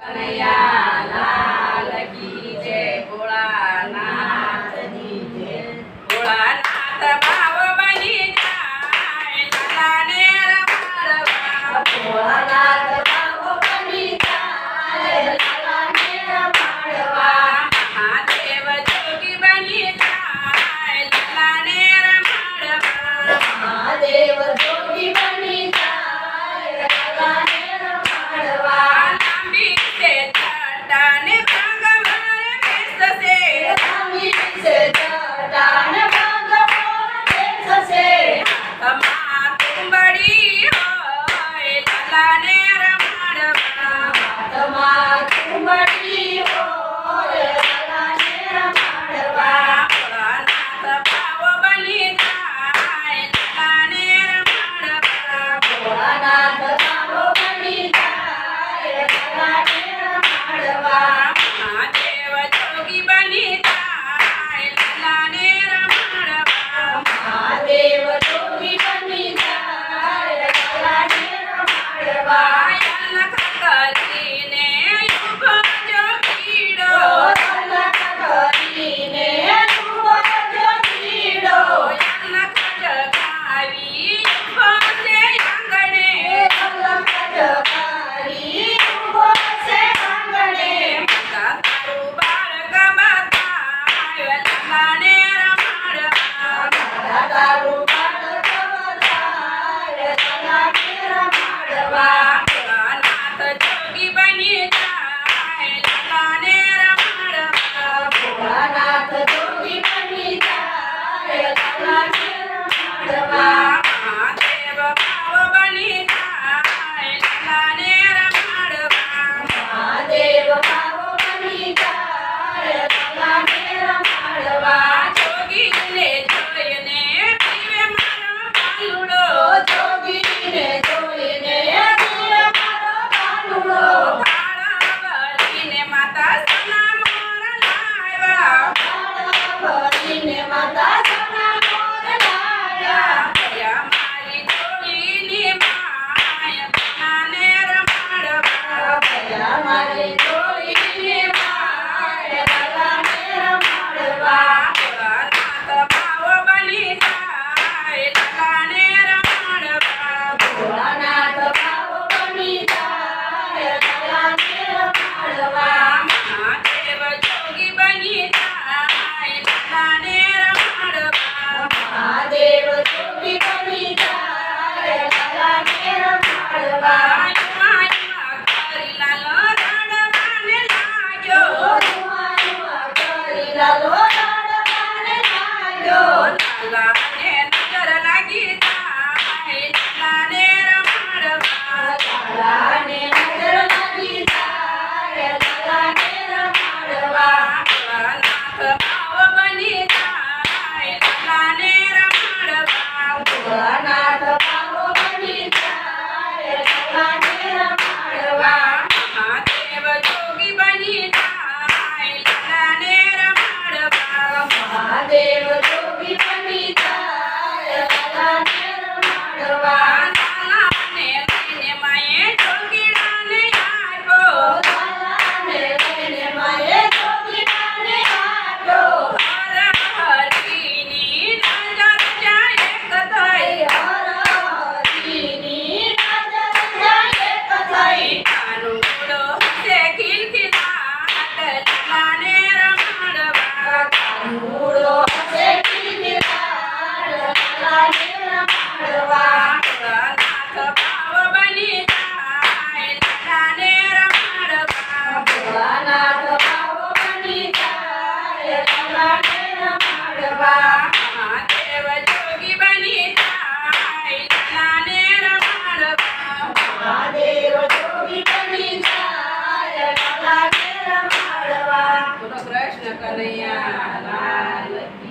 કનૈયા લાલ કી જય. ભોળાનાથની જય. ભોળાનાથ ભાવ બની જાય લાલાને રમાડવા. ભોળાનાથ ભાવ બની જાય લાલાને રમાડવા. મહાદેવ જોગી બની જાય લાલાને રમાડવા. મહાદેવ જોગી બની જાય લાલાને રમાડવા. લાંબી છે જટાને ભગવાન બેસશે. લાંબી છે જટાને ભગવાન બેસશે. હાથમાં કુંબડી હોય લાલાને રમાડવા. હાથમાં કુંબડી હોય લાલાને રમાડવા. ભોળાનાથ ભાવ બની જાય લાલાને રમાડવા. ભોળાનાથ ભાવ બની જાય લાલાને રમાડવા. મહાદેવ જોગી બની જાય લાલાને રમાડવા. મહાદેવ જોગી બની જાય લાલાને રમાડવા. અલખ કરીને ઉભો જોગીડો. અલખ કરીને ઉભો જોગીડો. અલખ જગાવી ઉભો છે આંગણે. અલખ જગાવી ઉભો છે આંગણે. તારું બાળક બતાવ્યો લાલાને રમાડવા. તારું બાળક બતાવે લાલાને રમાડવા. ભોળાનાથ જોગી બની જાય લાલાને રમાડવા. ભોળાનાથ જોગી બની જાય લાલાને રમાડવા. મહાદેવ ભાવ બની જાય લાલાને રમાડવા. મહાદેવ ભાવ બની જાય લાલાને રમાડવા. જોગીને જોઈને પીવે મારો પાલુડો. જોગીને જોઈને પીવે મારો કાનુડો. થાળા ભરીને માતા સના મોર લાવ્યા. થાળા ભરીને માતા સના મોર લાવ્યા. ભયા મારી જોડીની માય નાને રમાડવા. ભયા મારી જોડીને માય લાલાને રમાડવા. ભોળાનાથ ભાવ બની જાય લાલાને રમાડવા. ભોળાનાથ ભાવ બની જાય લાલાને રમાડવા. મહાદેવ જોગી બની જાય લાલાને રમાડવા. મહાદેવ જોગી બની જાય લાલાને રમાડવા. યુવા કરી લાલો રડવાને લાગ્યો. યુવા યુવા કરી લાલો રડવાને લાગ્યો. લાલાને નજર લાગી જાય લાલાને રમાડવા. લાલાને નજર લાગી જાય લાલાને રમાડવા. ભોળાનાથ ભાવ બની જાય લાલાને રમાડવા. ભોળાનાથ ભાવ બની જાય લાલાને રમાડવા. મહાદેવ જોગી બની જાય લાલાને રમાડવા. મહાદેવ જોગી બની જાય લાલાને રમાડવા. લાલાને લઈને માએ જોગીડાને આપ્યો. લાલાને લઈને માએ જોગીડાને આપ્યો. હરહરીની નજર જાય એક થઈ. હરહરીની નજર જાય એક થઈ. કાનુડો હસે ખિલખિલાટ લાલાને રમાડવા. કાનુડો હસે ખિલખિલાટ લાલાને રમાડવા. ભોળાનાથ ભાવ બની જાય લાલાને રમાડવા. ભોળાનાથ ભાવ બની જાય લાલાને રમાડવા. મહાદેવ જોગી બની જાય લાલાને રમાડવા. મહાદેવ જોગી બની જાય લાલાને રમાડવા. બોલો કૃષ્ણ કનૈયા લાલ કી